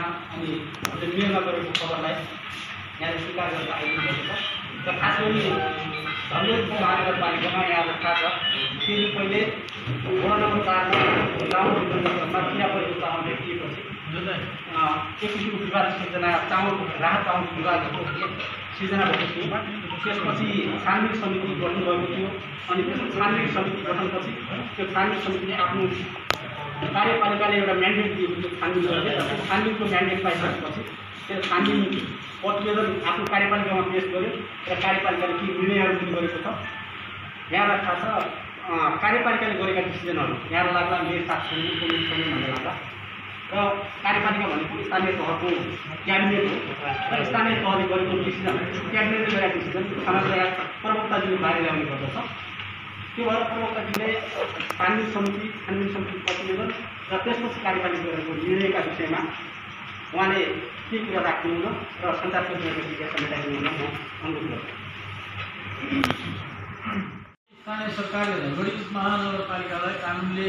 अनि मेलमा गरेको खबरलाई यहाँले स्वीकार गरेर आइदिनुभएको छ र खास गरी धनगढी महानगरपालिकामा यहाँलाई थाहा छ केही पहिले वडा नम्बर 4 मा गाउँ विकासमा किरा परेको चामल देखिएपछि एक किसिमको विवाद सिर्जना राहत चामल विवादको सिर्जना भएको थियो। त्यसपछि छानबिन समिति गठन भएको थियो अनि त्यसको छानबिन समिति गठनपछि त्यो छानबिन समितिले आफ्नो कार्यपालिकाले एउटा म्यान्डेट दिएको थियो छानबिन गर्ने र त्यो छानबिनको म्यान्डेट पाइसकेपछि त्यो छानबिन प्रतिवेदन आफ्नो कार्यपालिकामा पेश गर्यो र कार्यपालिकाले के निर्णयहरू पनि गरेको छ। यहाँलाई थाहा छ कार्यपालिकाले गरेका डिसिजनहरू यहाँ लाग्ला मेयर साथी भन्ने लाग्ला र कार्यपालिका भनेको स्थानीय तहको क्याबिनेट हो र स्थानीय तहले गरेको डिसिजन क्याबिनेटले गरेका डिसिजन समाजका प्रवक्ताजीले बाहिर ल्याउने गर्दछ। त्यो भएर प्रवक्ताजीले छानबिन समिति प्रतिवेदन र त्यसपछि कार्यपालिका गरेको निर्णयका विषयमा उहाँले के कुरा राख्नुहुन्न र सञ्चारको जिज्ञासा मेटाइदिनुहुन म अनुरोध गर्छु। स्थानीय सरकारले धनगढी महानगरपालिकालाई कानुनले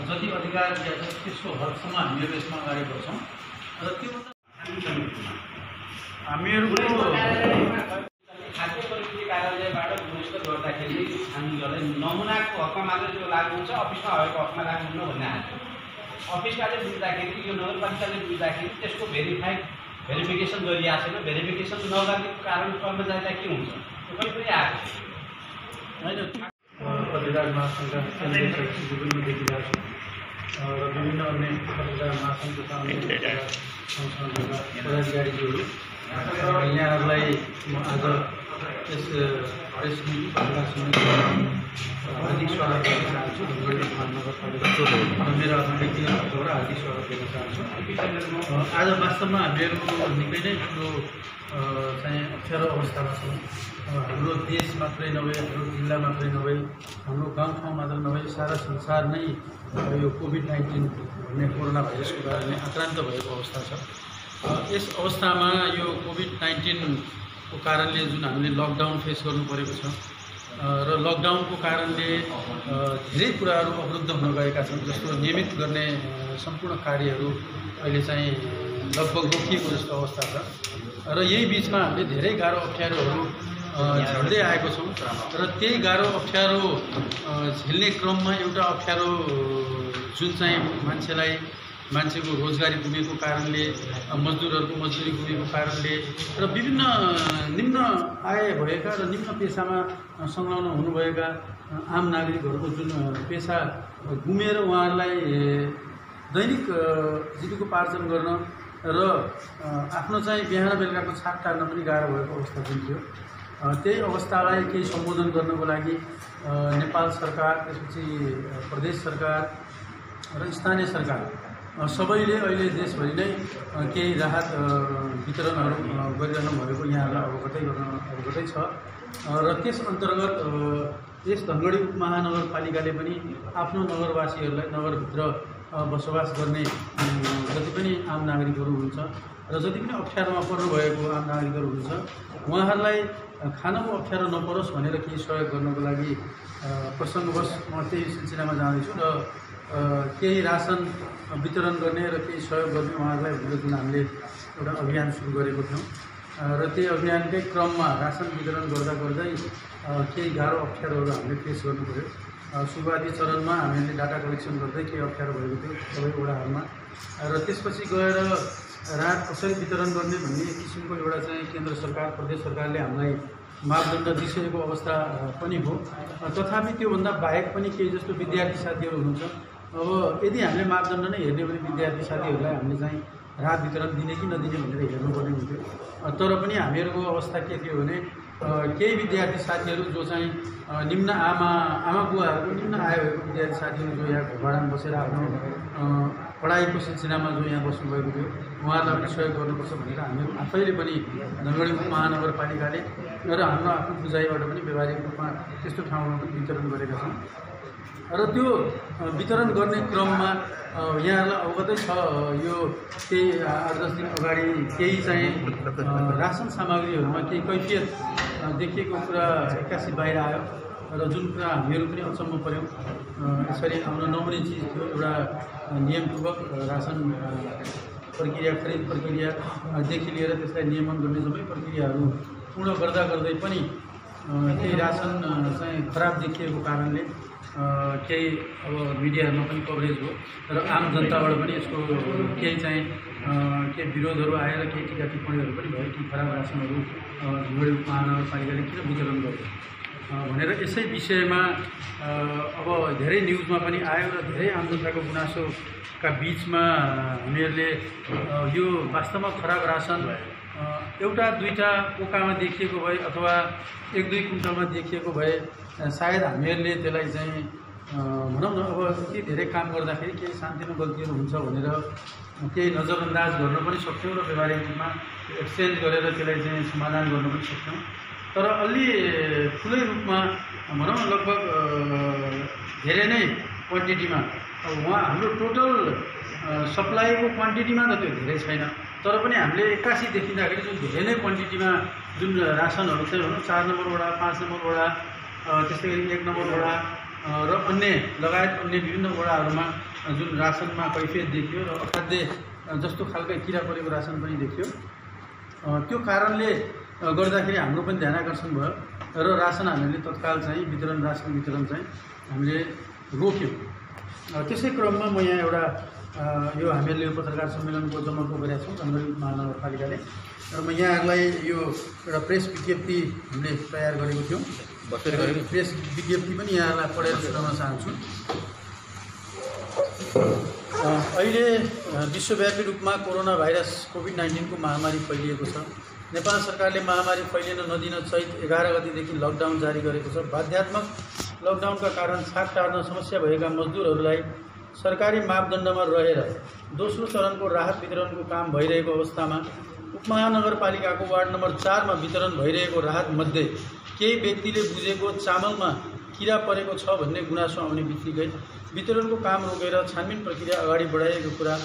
जति अधिकार दिएको छ त्यसको हदसम्म हामीहरू यसमा अगाडि बढ्छौँ र त्योभन्दा हामीहरूको खाद्य परिस्थिति कार्यालयबाट गुणस्तर गर्दाखेरि हामीहरूलाई नमुनाको हकमा मात्रै त्यो लागु हुन्छ, अफिसमा भएको हकमा लागु हुन्न भन्ने आएको अफिसकाले बुझ्दाखेरि यो नगरपालिकाले बुझ्दाखेरि त्यसको भेरिफिकेसन गरिएको छैन। भेरिफिकेसन नगर्नेको कारण कर्मचारीलाई के हुन्छ त्यो पनि आएको होइन। पत्रकार महासङ्घका केन्द्रीय विभिन्न देखिरहेको छ र विभिन्न अन्य पत्रकार महासङ्घका अन्य पदाधिकारीहरू यहाँहरूलाई म आज यस प्रेस पत्रकार समितिमा हार्दिक स्वागत गर्न चाहन्छु। धनगढी महानगरपालिका मेरो व्यक्तिगत तौर हार्दिक स्वागत गर्न चाहन्छु। आज वास्तवमा हामीहरू निकै नै ठुलो चाहिँ अप्ठ्यारो अवस्थामा छौँ। हाम्रो देश मात्रै नभए, हाम्रो जिल्ला मात्रै नभए, हाम्रो गाउँठाउँ मात्र नभए, सारा संसार नै यो कोभिड-19 भन्ने कोरोना भाइरसको कारणले आक्रान्त भएको अवस्था छ। यस अवस्थामा यो कोभिड-19 को कारणले जुन हामीले लकडाउन फेस गर्नु परेको छ र लकडाउनको कारणले धेरै कुराहरू अवरुद्ध हुन गएका छन्, जस्तो नियमित गर्ने सम्पूर्ण कार्यहरू अहिले चाहिँ लगभग रोकिएको जस्तो अवस्था छ र यही बिचमा हामीले धेरै गाह्रो अप्ठ्यारोहरू झेल्दै आएको छौँ र त्यही गाह्रो अप्ठ्यारो झेल्ने क्रममा एउटा अप्ठ्यारो जुन चाहिँ मान्छेको रोजगारी गुमेको कारणले, मजदुरहरूको मजदुरी गुमेको कारणले र विभिन्न निम्न आय भएका र निम्न पेसामा संलग्न हुनुभएका आम नागरिकहरूको जुन पेसा गुमेर उहाँहरूलाई दैनिक जीविकोपार्जन गर्न र आफ्नो चाहिँ बिहान बेलुकाको छाप टार्न पनि गाह्रो भएको अवस्था जुन थियो, त्यही अवस्थालाई केही सम्बोधन गर्नको लागि नेपाल सरकार, त्यसपछि प्रदेश सरकार र स्थानीय सरकार सबैले अहिले देशभरि नै केही राहत वितरणहरू गरिरहनु भएको यहाँहरूलाई अवगतै छ र त्यस अन्तर्गत यस धनगढी उपमहानगरपालिकाले पनि आफ्नो नगरवासीहरूलाई, नगरभित्र बसोबास गर्ने जति पनि आम नागरिकहरू हुनुहुन्छ र जति पनि अप्ठ्यारोमा पर्नुभएको आम नागरिकहरू हुनुहुन्छ उहाँहरूलाई खानको अप्ठ्यारो नपरोस् भनेर केही सहयोग गर्नको लागि प्रसङ्गवश म त्यही सिलसिलामा जाँदैछु र केही रासन वितरण गर्ने र केही सहयोग गर्ने उहाँहरूलाई भनेर जुन हामीले एउटा अभियान सुरु गरेको थियौँ र त्यही अभियानकै क्रममा रासन वितरण गर्दै केही गाह्रो अप्ठ्यारोहरू हामीले फेस गर्नु पऱ्यो। सुरुवाती चरणमा हामीले डाटा कलेक्सन गर्दै केही अप्ठ्यारो भएको थियो सबै वडाहरूमा र त्यसपछि गएर राहत कसरी वितरण गर्ने भन्ने किसिमको एउटा चाहिँ केन्द्र सरकार, प्रदेश सरकारले हामीलाई मापदण्ड दिइसकेको अवस्था पनि हो। तथापि त्योभन्दा बाहेक पनि केही जस्तो विद्यार्थी साथीहरू हुनुहुन्छ। अब यदि हामीले मापदण्ड नै हेर्ने भने विद्यार्थी साथीहरूलाई हामीले चाहिँ राहत वितरण दिने कि नदिने भनेर हेर्नुपर्ने हुन्थ्यो। तर पनि हामीहरूको अवस्था के थियो भने केही विद्यार्थी साथीहरू जो चाहिँ निम्न आमा बुवाहरूको निम्न आय भएको विद्यार्थी साथीहरू जो यहाँ घरभाडामा बसेर आफ्नो पढाइको सिलसिलामा जो यहाँ बस्नुभएको थियो उहाँहरूलाई पनि सहयोग गर्नुपर्छ भनेर हामीहरू आफैले पनि धनगढी महानगरपालिकाले र हाम्रो आफ्नो बुझाइबाट पनि व्यवहारिक रूपमा त्यस्तो ठाउँमा पनि वितरण गरेका छौँ र त्यो वितरण गर्ने क्रममा यहाँहरूलाई अवगतै छ। यो केही 8-10 दिन अगाडि केही चाहिँ रासन सामग्रीहरूमा केही कैफियत देखिएको कुरा एक्कासी बाहिर आयो र जुन कुरा हामीहरू पनि अचम्म पऱ्यौँ। यसरी आउन नहुने चिज थियो। एउटा नियमपूर्वक रासन प्रक्रिया खरिद प्रक्रियादेखि लिएर त्यसलाई नियमन गर्ने सबै प्रक्रियाहरू पूर्ण गर्दा गर्दै पनि केही रासन चाहिँ खराब देखिएको कारणले केही अब मिडियामा पनि कभरेज भयो र आम जनताबाट पनि यसको केही चाहिँ केही विरोधहरू आएर केही टिका टिप्पणीहरू पनि भयो कि खराब रासनहरू झिमडी महानगरपालिकाले किन वितरण गर्यो भनेर यसै विषयमा अब धेरै न्युजमा पनि आयो र धेरै आम जनताको गुनासोका बिचमा हामीहरूले यो वास्तवमा खराब रासन एउटा दुईटा पोकामा देखिएको भए अथवा एक दुई कुन्टलमा देखिएको भए सायद हामीहरूले त्यसलाई चाहिँ भनौँ न अब यति धेरै काम गर्दाखेरि केही सानोतिनो गल्तीहरू हुन्छ भनेर केही नजरअन्दाज गर्न पनि सक्छौँ र व्यवहारिक रूपमा एक्सचेन्ज गरेर त्यसलाई चाहिँ समाधान गर्न पनि सक्छौँ। तर अलि ठुलै रूपमा भनौँ न लगभग धेरै नै क्वान्टिटीमा अब उहाँ हाम्रो टोटल सप्लाईको क्वान्टिटीमा त त्यो धेरै छैन, तर पनि हामीले एक्कासी देखिँदाखेरि जुन धेरै नै क्वान्टिटीमा जुन रासनहरू चाहिँ भनौँ 4 नम्बर वडा 5 नम्बर वडा त्यस्तै गरी 1 नम्बर वडा र अन्य लगायत अन्य विभिन्न वडाहरूमा जुन रासनमा कैफियत देखियो र अखाद्य जस्तो खालको किरा परेको रासन पनि देखियो। त्यो कारणले गर्दाखेरि हाम्रो पनि ध्यान आकर्षण भयो र रासन हामीले तत्काल चाहिँ रासन वितरण चाहिँ हामीले रोक्यौँ। त्यसै क्रममा म यहाँ एउटा यो हामीहरूले पत्रकार सम्मेलनको जमर्को गरेका छौँ झन्डरी महानगरपालिकाले र म यहाँहरूलाई यो एउटा प्रेस विज्ञप्ति हामीले तयार गरेको थियौँ। प्रेस विज्ञप्ति पनि यहाँलाई पढेर सुनाउन चाहन्छु। अहिले विश्वव्यापी रूपमा कोरोना भाइरस कोभिड-19 को महामारी फैलिएको छ। नेपाल सरकारले महामारी फैलिन नदिन चैत 11 गतेदेखि लकडाउन जारी गरेको छ। बाध्यात्मक लकडाउनका कारण छाक टार्न समस्या भएका मजदुरहरूलाई सरकारी मापदण्डमा रहेर दोस्रो चरणको राहत वितरणको काम भइरहेको अवस्थामा उपमहानगरपालिकाको वार्ड नम्बर 4 मा वितरण भइरहेको राहत मध्ये केही व्यक्तिले बुझेको चामलमा किरा परेको छ भन्ने गुनासो आउने बित्तिकै वितरणको काम रोकेर छानबिन प्रक्रिया अगाडि बढाइएको कुरा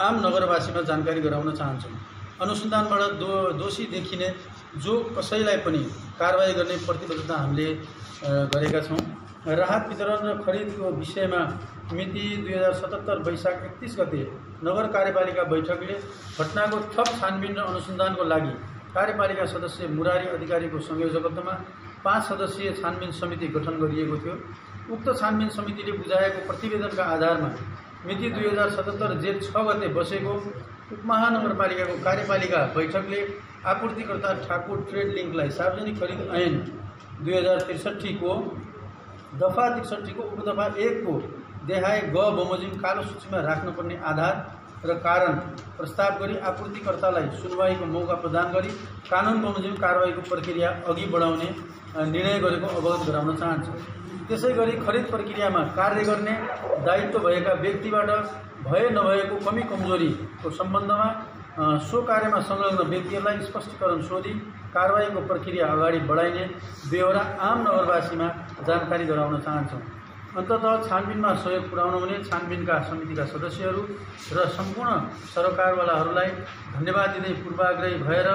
आम नगरवासीमा जानकारी गराउन चाहन्छौँ। अनुसन्धानबाट दोषी देखिने जो कसैलाई पनि कारबाही गर्ने प्रतिबद्धता हामीले गरेका छौँ। राहत वितरण र खरिदको विषयमा मिति 2077 वैशाख 31 गते नगर कार्यपालिका बैठकले घटनाको थप छानबिन र अनुसन्धानको लागि कार्यपालिका सदस्य मुरारी अधिकारीको संयोजकत्वमा 5 सदस्यीय छानबिन समिति गठन गरिएको थियो। उक्त छानबिन समितिले बुझाएको प्रतिवेदनका आधारमा मिति 2077 जेठ 6 गते बसेको उपमहानगरपालिकाको कार्यपालिका बैठकले आपूर्तिकर्ता ठाकुर ट्रेड लिङ्कलाई सार्वजनिक खरिद ऐन 2063 को दफा 63 को उपदफा 1 को देहाय ग बमोजिम कालो सूचीमा राख्नुपर्ने आधार र कारण प्रस्ताव गरी आपूर्तिकर्तालाई सुनवाईको मौका प्रदान गरी कानुन बमोजिम कारबाहीको प्रक्रिया अघि बढाउने निर्णय गरेको अवगत गराउन चाहन्छु। त्यसै गरी खरिद प्रक्रियामा कार्य गर्ने दायित्व भएका व्यक्तिबाट भए नभएको कमी कमजोरीको सम्बन्धमा सो कार्यमा संलग्न व्यक्तिहरूलाई स्पष्टीकरण सोधी कारबाहीको प्रक्रिया अगाडि बढाइने बेहोरा आम नगरवासीमा जानकारी गराउन चाहन्छौँ। अन्ततः छानबिनमा सहयोग पुर्याउन हुने छानबिनका समितिका सदस्यहरू र सम्पूर्ण सरकारवालाहरूलाई धन्यवाद दिँदै पूर्वाग्रही भएर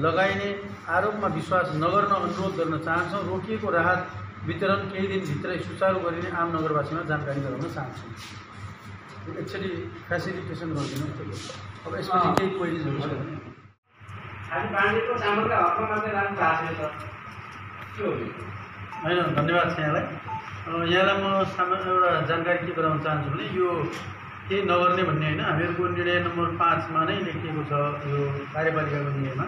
लगाइने आरोपमा विश्वास नगर्न अनुरोध गर्न चाहन्छौँ। रोकिएको राहत वितरण केही दिनभित्रै सुचारू गरिने आम नगरवासीमा जानकारी गराउन चाहन्छौँ। एक्चुअली फेसिलिटेसन गरिदिनु। अब यसमा केही क्वेरिजहरू छ भने होइन, धन्यवाद छ यहाँलाई। यहाँलाई म एउटा जानकारी के गराउन चाहन्छु भने यो केही नगर्ने भन्ने होइन, हामीहरूको निर्णय नम्बर 5 मा नै लेखिएको छ। यो कार्यपालिकाको निर्णयमा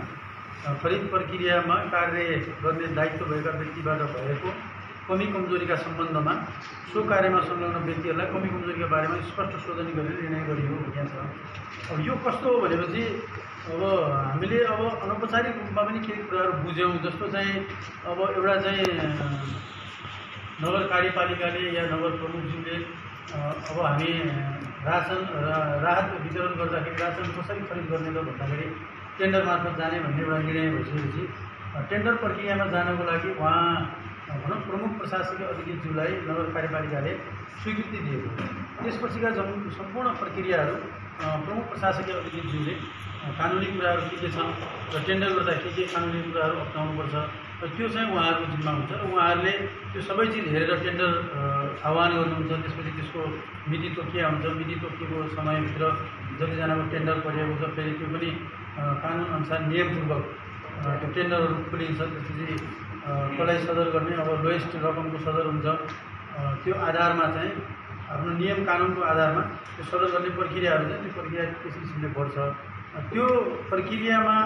खरिद प्रक्रियामा कार्य गर्ने दायित्व भएका व्यक्तिबाट भएको कमी कमजोरीका सम्बन्धमा सो कार्यमा संलग्न व्यक्तिहरूलाई कमी कमजोरीका बारेमा स्पष्ट शोधनी गरेर निर्णय गरिएको भनिएको छ। अब यो कस्तो हो भनेपछि अब हामीले अब अनौपचारिक रूपमा पनि केही कुराहरू बुझ्यौँ। जस्तो चाहिँ अब एउटा चाहिँ नगर कार्यपालिकाले या नगर प्रमुखज्यूले अब हामी रासन राहत वितरण गर्दाखेरि रासन कसरी खरिद गर्ने त भन्दाखेरि टेन्डर मार्फत जाने भन्ने एउटा निर्णय भइसकेपछि टेन्डर प्रक्रियामा जानको लागि उहाँ भनौँ प्रमुख प्रशासकीय अधिकृतज्यूलाई नगर कार्यपालिकाले स्वीकृति दिएको। त्यसपछिका सम्पूर्ण प्रक्रियाहरू प्रमुख प्रशासकीय अधिकृतज्यूले कानुनी कुराहरू के छन् र टेन्डर गर्दा के कानुनी कुराहरू अप्नाउनुपर्छ त्यो चाहिँ उहाँहरूको जिम्मा हुन्छ र उहाँहरूले त्यो सबै चिज हेरेर टेन्डर आह्वान गर्नुहुन्छ। त्यसपछि त्यसको मिति तोकिया हुन्छ, मिति तोकिएको समयभित्र जतिजनाको टेन्डर परिएको छ फेरि त्यो पनि कानुनअनुसार नियमपूर्वक त्यो टेन्डरहरू खोलिन्छ। त्यसपछि कसलाई सदर गर्ने, अब लोएस्ट रकमको सदर हुन्छ, त्यो आधारमा चाहिँ आफ्नो नियम कानुनको आधारमा त्यो सदर गर्ने प्रक्रियाहरू चाहिँ त्यो प्रक्रिया त्यस किसिमले बढ्छ। त्यो प्रक्रियामा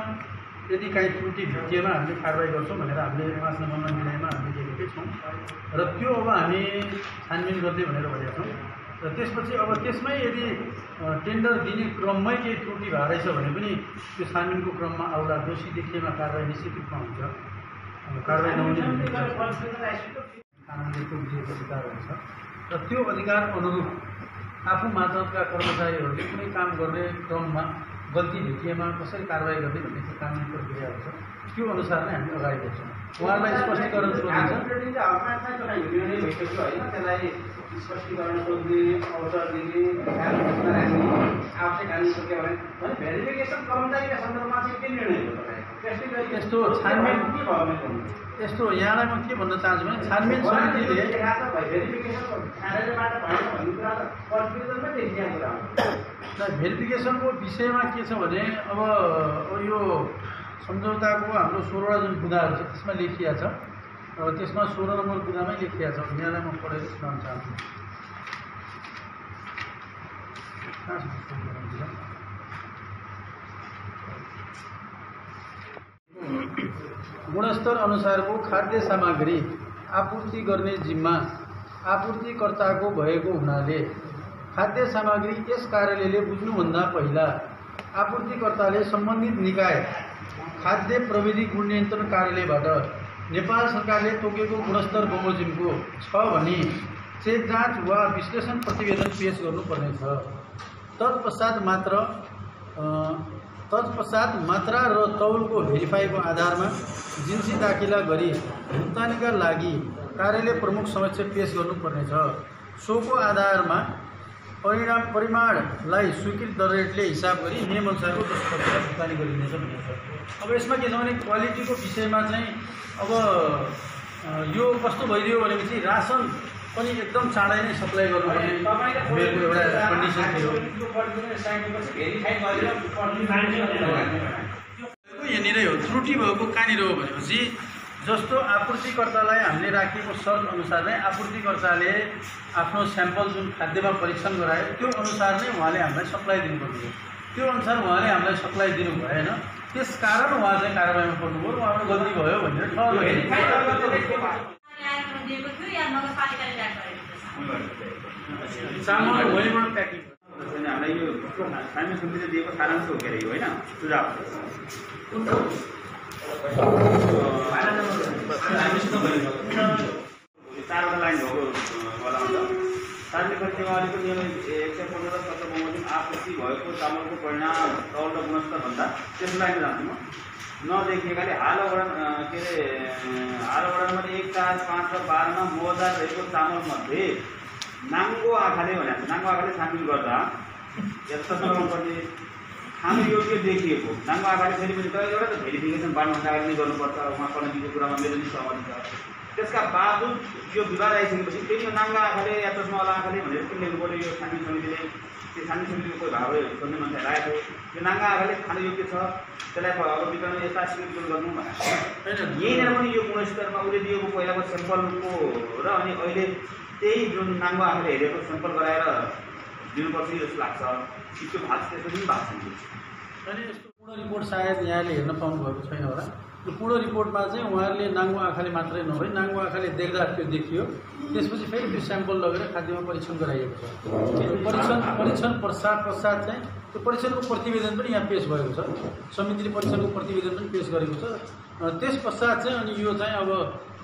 यदि काहीँ त्रुटि भेटिएमा हामीले कारवाही गर्छौँ भनेर हामीले 5 नम्बरमा निर्णयमा हामीले दिएकै छौँ र त्यो अब हामी छानबिन गर्दै भनेर भनेका छौँ। र त्यसपछि अब त्यसमै यदि टेन्डर दिने क्रममै केही त्रुटि भएको रहेछ भने पनि त्यो छानबिनको क्रममा आउला दोषी देखिएमा कारवाही निश्चित रूपमा हुन्छ। कारवाही नहुने कानुनले तोकिएको अधिकार हुन्छ र त्यो अधिकार अनुरूप आफू मातहतका कर्मचारीहरूले कुनै काम गर्ने क्रममा गल्ती भेटिएमा कसरी कारवाही गर्ने भन्ने त्यो कानुनी प्रक्रिया हुन्छ। त्यो अनुसार नै हामी अगाडि बढ्छौँ। उहाँहरूलाई स्पष्टीकरण सोधिन्छ। स्पष्टीकरण सोध्ने, अवसर दिने, आवश्यक हाल्नु सक्यो भने भेरिफिकेसन कर्मचारीका सन्दर्भमा चाहिँ के निर्णय हो तपाईँ? यस्तो छानबिन यस्तो यहाँलाई म के भन्न चाहन्छु भने छानबिन समितिले भेरिफिकेसनको विषयमा के छ भने अब यो सम्झौताको हाम्रो 16वटा जुन बुँदाहरू छ त्यसमा लेखिया छ। त्यसमा 16 नम्बर बुँदामै लेखिया छ। यहाँलाई म पढेर सुनाउन चाहन्छु। गुणस्तर अनुसारको खाद्य सामग्री आपूर्ति गर्ने जिम्मा आपूर्तिकर्ताको भएको हुनाले खाद्य सामग्री यस कार्यालयले बुझ्नुभन्दा पहिला आपूर्तिकर्ताले सम्बन्धित निकाय खाद्य प्रविधि गुण नियन्त्रण कार्यालयबाट नेपाल सरकारले तोकेको गुणस्तर बमोजिमको छ भने चेक जाँच वा विश्लेषण प्रतिवेदन पेश गर्नुपर्नेछ। तत्पश्चात मात्रा र तौलको भेरिफाईको आधारमा जिन्सी दाखिला गरी भुक्तानीका लागि कार्यालय प्रमुख समक्ष पेश गर्नुपर्नेछ। सोको आधारमा परिमाणलाई स्वीकृत दर रेटले हिसाब गरी नियमअनुसारको भुक्तानी गरिनेछ भनिन्छ। अब यसमा के छ भने क्वालिटीको विषयमा चाहिँ अब यो कस्तो भइदियो भनेपछि रासन पनि एकदम चाँडै नै सप्लाई गर्नुपर्ने मेरो एउटा कन्डिसन थियो। यहाँनिरै हो त्रुटि भएको कहाँनिर हो भनेपछि जस्तो आपूर्तिकर्तालाई हामीले राखेको शर्त अनुसार नै आपूर्तिकर्ताले आफ्नो स्याम्पल जुन खाद्यमा परीक्षण गरायो त्यो अनुसार नै उहाँले हामीलाई सप्लाई दिनुपर्ने हो। त्यो अनुसार उहाँले हामीलाई सप्लाई दिनु भएन, त्यसकारण उहाँ चाहिँ कारबाहीमा पर्नुभयो। उहाँको गल्ती भयो भनेर चामल वहीँबाट प्याकिङ हामीलाई यो छानबिन समितिले दिएको सारांश हो के अरे होइन सुझाव। चारवटा लाइन भएको होला हुन्छ। सार्वजनिक परीक्षामा अहिलेको नियम 115 17 बमोजिम आपूर्ति भएको चामलको परिणाम तौल र गुणस्तरभन्दा त्यस लाइनमा जान्छु म नदेखिएकाले हाल वडानमा 1, 4, 5 र 12 मा मौजा रहेको चामलमध्ये नाङ्गो आँखाले भनेको नाङ्गो आँखाले छानबिन गर्दा यस्तो गर्नुपर्ने खानु योग्य देखिएको नाङ्गो आँखाले फेरि पनि एउटा त भेरिफिकेसन बाँड्नुभन्दा अगाडि नै गर्नुपर्छ। उहाँ कमिटीको कुरामा मेरो पनि सहमति छ। त्यसका बावजुद यो विवाद आइसकेपछि फेरि यो नाङ्गो आँखाले या चस्मावाला आँखाले भनेर के लेख्नु पर्यो? यो छानबिन समितिले त्यो छानबिन समितिको कोही भाव खोज्ने मान्छे राखेको यो नाङ्गो आँखाले खानु योग्य छ त्यसलाई अब वितरण यस्ता स्वीकृत गर्नु भनेर यहीँनिर पनि यो गुणस्तरमा उसले दिएको पहिलाको स्याम्पलको र अनि अहिले त्यही जुन नाङ्गो आँखाले हेरेको स्याम्पल गराएर दिनुपर्छ जस्तो लाग्छ। त्यो भाग त्यसको पनि भाग छ। अनि यस्तो पूर्ण रिपोर्ट सायद यहाँले हेर्न पाउनुभएको छैन होला। त्यो पूर्ण रिपोर्टमा चाहिँ उहाँहरूले नाङ्गो आँखाले मात्रै नभई नाङ्गो आँखाले देख्दा त्यो देखियो। त्यसपछि फेरि त्यो स्याम्पल लगेर खाद्यमा परीक्षण गराइएको छ। परीक्षण पश्चात चाहिँ त्यो परीक्षणको प्रतिवेदन पनि यहाँ पेश भएको छ। समितिले परीक्षणको प्रतिवेदन पनि पेश गरेको छ। त्यस पश्चात चाहिँ अनि यो चाहिँ अब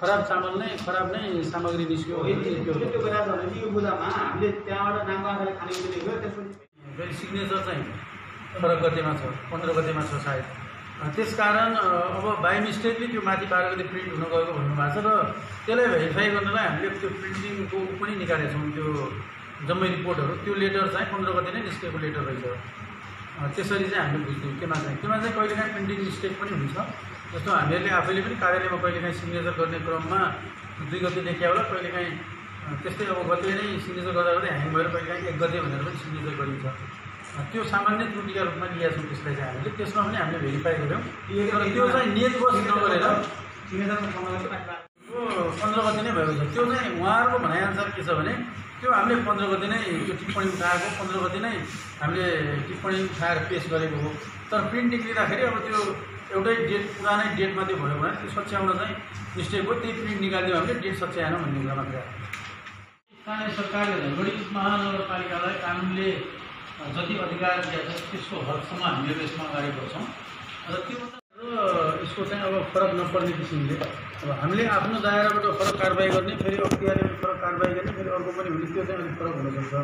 खराब चामल नै खराब नै सामग्री निस्क्यो। त्यो कुरा छ भने यो बुदामा हामीले त्यहाँबाट नाङ्गो आँखाले खाने देख्यो। त्यसपछि सिग्नेचर चाहिँ फरक गतेमा छ, 15 गतेमा छ सायद। त्यसकारण अब बाई मिस्टेकले त्यो माथि 12 गते प्रिन्ट हुन गएको भन्नुभएको छ र त्यसलाई भेरिफाई गर्नलाई हामीले त्यो प्रिन्टिङको पनि निकालेको छौँ। त्यो जम्मै रिपोर्टहरू त्यो लेटर चाहिँ 15 गते नै निस्केको लेटर रहेछ। त्यसरी चाहिँ हामीले बुझ्थ्यौँ। केमा चाहिँ कहिलेकाहीँ प्रिन्टिङ मिस्टेक पनि हुन्छ। जस्तो हामीहरूले आफैले पनि कार्यालयमा कहिलेकाहीँ सिग्नेचर गर्ने क्रममा 2 गते लेख्या होला, कहिलेकाहीँ त्यस्तै अब गते नै सिग्नेचर गर्दा गर्दै ह्याङ भएर कहिलेकाहीँ 1 गते भनेर पनि सिग्नेचर गरिन्छ। त्यो सामान्य त्रुटिका रूपमा लिएका छौँ त्यसलाई चाहिँ हामीले। त्यसमा पनि हामीले भेरिफाई गऱ्यौँ। तर त्यो चाहिँ नियतवश नगरेर 15 गते नै भएको छ। त्यो चाहिँ उहाँहरूको भनाइअनुसार के छ भने त्यो हामीले 15 गते नै त्यो टिप्पणी उठाएको, 15 गते नै हामीले टिप्पणी उठाएर पेस गरेको हो। तर प्रिन्ट निक्लिँदाखेरि अब त्यो एउटै डेट पुरानै डेटमा त्यो भयो भने त्यो सच्याउन चाहिँ मिस्टेक हो। त्यही प्रिन्ट निकालिदियो हामीले डेट सच्याएन भन्ने कुरा मात्रै हो। स्थानीय सरकारले झलगढी महानगरपालिकालाई कानुनले जति अधिकार दिएको छ त्यसको हदसम्म हामीले यसमा अगाडि बढ्छौँ र त्यो यसको चाहिँ अब फरक नपर्ने किसिमले अब हामीले आफ्नो दायराबाट फरक कारबाही गर्ने, फेरि अख्तियारले फरक कारबाही गर्ने, फेरि अर्को पनि हुने, त्यो चाहिँ अलिक फरक हुनसक्छ।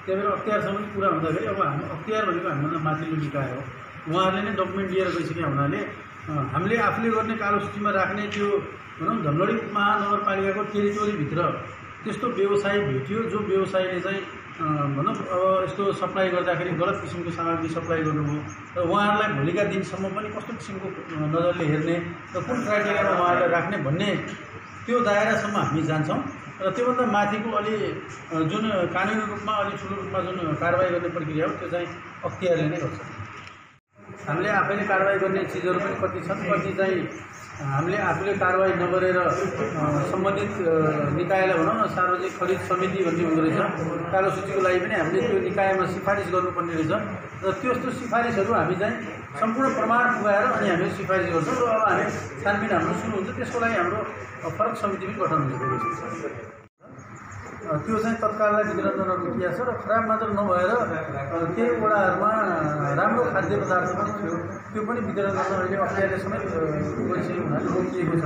त्यही भएर अख्तियारसम्म पनि पुरा हुँदाखेरि अब हाम्रो अख्तियार भनेको हामीभन्दा माथिल्लो निकाय हो। उहाँहरूले नै डकुमेन्ट लिएर गइसके हुनाले हामीले आफूले गर्ने कालो सूचीमा राख्ने त्यो भनौँ झलगढी महानगरपालिकाको टेरिटोरीभित्र त्यस्तो व्यवसाय भेटियो जो व्यवसायले चाहिँ भनौँ अब यस्तो सप्लाई गर्दाखेरि गलत किसिमको सामग्री सप्लाई गर्नुभयो र उहाँहरूलाई भोलिका दिनसम्म पनि कस्तो किसिमको नजरले हेर्ने र कुन क्राइटेरियामा उहाँहरूलाई राख्ने भन्ने त्यो दायरासम्म हामी जान्छौँ। र त्योभन्दा माथिको अलि जुन कानुनी रूपमा अलि ठुलो रूपमा जुन कारबाही गर्ने प्रक्रिया हो त्यो चाहिँ अख्तियारले नै गर्छ। हामीले आफैले कारबाही गर्ने चिजहरू पनि कति छन्, कति चाहिँ हामीले आफूले कारबाही नगरेर सम्बन्धित निकायलाई भनौँ न सार्वजनिक खरिद समिति भन्ने हुँदो रहेछ। कालो सूचीको लागि पनि हामीले त्यो निकायमा सिफारिस गर्नुपर्ने रहेछ र त्यस्तो सिफारिसहरू हामी चाहिँ सम्पूर्ण प्रमाण पुगाएर अनि हामीले सिफारिस गर्छौँ र अब हामी छानबिन हाम्रो सुरु हुन्छ। त्यसको लागि हाम्रो फरक समिति पनि गठन हुन्छ। त्यो चाहिँ तत्काललाई वितरण गर्न रोकिएको छ र खराब मात्र नभएर केही वडाहरूमा राम्रो खाद्य पदार्थ पनि थियो, त्यो पनि वितरण गर्न अहिले अख्तियारले समेत गरिसकेको हुनाले रोकिएको छ।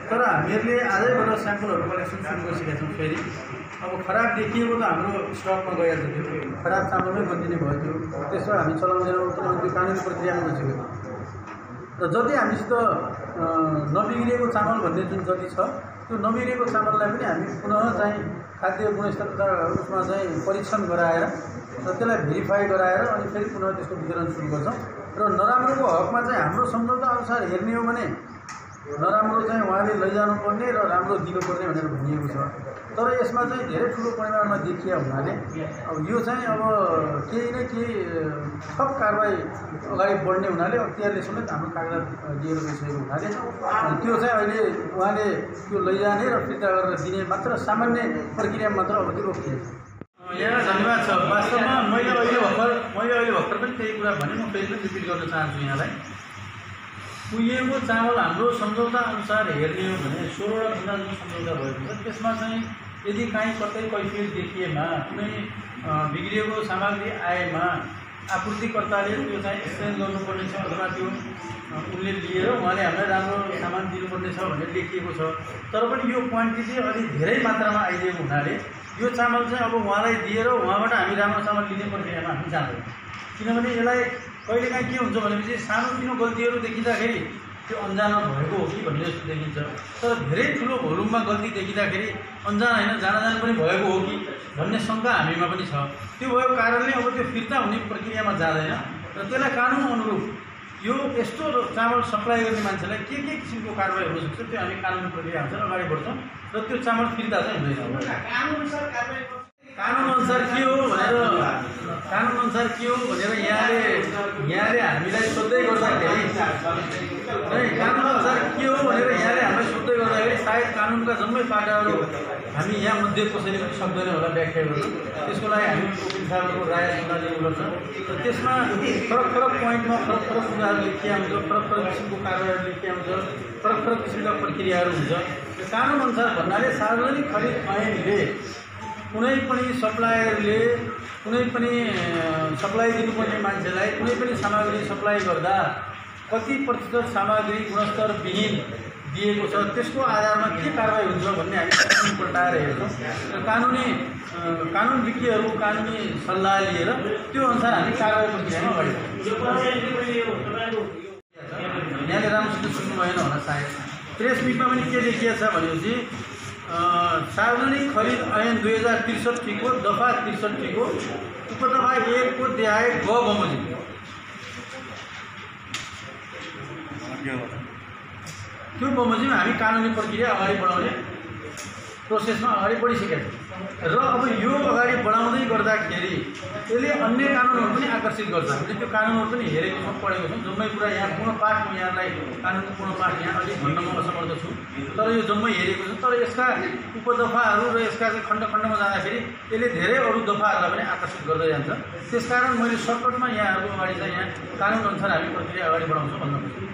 तर हामीहरूले आजैबाट स्याम्पलहरू कलेक्सन सुरु गरिसकेका छौँ। फेरि अब खराब देखिएको त हाम्रो स्टकमा गइहाल्छ, त्यो खराब चामलमै गरिदिने भयो। त्यो त्यसो हामी चलाउँदैनौँ किनभने त्यो कानुनी प्रक्रियामा गइसक्यो। र जति हामीसित नबिग्रिएको चामल भन्ने जुन जति छ त्यो नबिग्रिएको चामललाई पनि हामी पुनः चाहिँ खाद्य गुणस्तरता उसमा चाहिँ परीक्षण गराएर र त्यसलाई भेरिफाई गराएर अनि फेरि पुनः त्यसको वितरण सुरु गर्छौँ। र नराम्रोको हकमा चाहिँ हाम्रो सम्झौता अनुसार हेर्ने हो भने नराम्रो चाहिँ उहाँले लैजानुपर्ने र राम्रो दिनुपर्ने भनेर भनिएको छ। तर यसमा चाहिँ धेरै ठुलो परिमाणमा देखिया हुनाले अब यो चाहिँ अब केही न केही थप कारबाही अगाडि बढ्ने हुनाले अख्तियारले समेत हाम्रो कागजात दिएर गइसकेको हुनाले त्यो चाहिँ अहिले उहाँले त्यो लैजाने र फिर्ता गरेर दिने मात्र सामान्य प्रक्रिया मात्र अब त्यो रोकिएको छ। यहाँ धन्यवाद छ। वास्तवमा मैले अहिले भर्खर पनि त्यही कुरा भने म फेरि पनि रिपिट गर्न चाहन्छु यहाँलाई। कुहिएको चामल हाम्रो सम्झौता अनुसार हेर्ने हो भने 16वटा दिनमा जुन सम्झौता भएको छ त्यसमा चाहिँ यदि काहीँ कतै कैफियत देखिएमा कुनै बिग्रिएको सामग्री आएमा आपूर्तिकर्ताले त्यो चाहिँ एक्सचेन्ज गर्नुपर्ने छ अथवा त्यो उनले लिएर उहाँले हामीलाई राम्रो सामान दिनुपर्ने छ भनेर लेखिएको छ। तर पनि यो क्वान्टिटी अलिक धेरै मात्रामा आइदिएको हुनाले यो चामल चाहिँ अब उहाँलाई दिएर उहाँबाट हामी राम्रो चामल लिने प्रक्रियामा हामी जाँदैनौँ। किनभने यसलाई कहिलेकाहीँ के हुन्छ भनेपछि सानोतिनो गल्तीहरू देखिँदाखेरि त्यो अन्जान भएको हो कि भन्ने जस्तो देखिन्छ। तर धेरै ठुलो भोल्युममा गल्ती देखिँदाखेरि अन्जान होइन जान पनि भएको हो कि भन्ने शङ्का हामीमा पनि छ। त्यो भएको कारणले अब त्यो फिर्ता हुने प्रक्रियामा जाँदैन र त्यसलाई कानुन अनुरूप यो यस्तो चामल सप्लाई गर्ने मान्छेलाई के किसिमको कारबाही हुनसक्छ त्यो हामी कानुनी प्रक्रिया अनुसार अगाडि बढ्छौँ र त्यो चामल फिर्ता चाहिँ हुँदैन। कानुनअनुसार के हो भनेर यहाँले हामीलाई सोध्दै गर्दाखेरि कानुनअनुसार के हो भनेर यहाँले हामीलाई सोध्दै गर्दाखेरि सायद कानुनका जम्मै पाटाहरू हामी यहाँ मध्ये कसैले पनि सक्दैन होला व्याख्या गर्नु। त्यसको लागि हामी वकिल साहबको राय सुन्दा लिनुपर्छ र त्यसमा फरक पोइन्टमा फरक कुराहरू लेखिया हुन्छ, फरक किसिमको कारबाहीहरू लेखिया हुन्छ, फरक किसिमका प्रक्रियाहरू हुन्छ। कानुनअनुसार भन्नाले सार्वजनिक खरिद ऐनले कुनै पनि सप्लायरले कुनै पनि सप्लाई दिनुपर्ने मान्छेलाई कुनै पनि सामग्री सप्लाई गर्दा कति प्रतिशत सामग्री गुणस्तरविहीन दिएको छ त्यसको आधारमा के कारबाही हुन्छ भन्ने हामी कानुन पल्टाएर हेर्छौँ र कानुन विज्ञहरू कानुनी सल्लाह लिएर त्यो अनुसार हामी कारबाही प्रक्रियामा अगाडि बढ्छौँ। यहाँले राम्रोसित सुन्नु भएन होला सायद प्रेस मिटमा पनि के लेखिएको छ भनेपछि सार्वजनिक खरिद ऐन 2063 को दफा 63 को उपदफा 1 को देहाय ग बमोजिम त्यो बमोजिम हामी कानुनी प्रक्रिया अगाडि बढाउने प्रोसेसमा अगाडि बढिसकेका छौँ र अब यो अगाडि बढाउँदै गर्दाखेरि यसले अन्य कानुनहरू पनि आकर्षित गर्छ। हामीले त्यो कानुनहरू पनि हेरेको छौँ, पढेको छौँ। जम्मै कुरा यहाँ पूर्ण पाठ म यहाँलाई कानुनको पूर्ण पाठ यहाँ अलिक भन्नमा असमर्थ छु, तर यो जम्मै हेरेको छु। तर यसका उपदफाहरू र यसका चाहिँ खण्ड खण्डमा जाँदाखेरि यसले धेरै अरू दफाहरूलाई पनि आकर्षित गर्दै जान्छ। त्यसकारण मैले सर्टकटमा यहाँहरूको अगाडि चाहिँ यहाँ कानुन अनुसार हामी प्रक्रिया अगाडि बढाउँछौँ भन्न खोजेँ।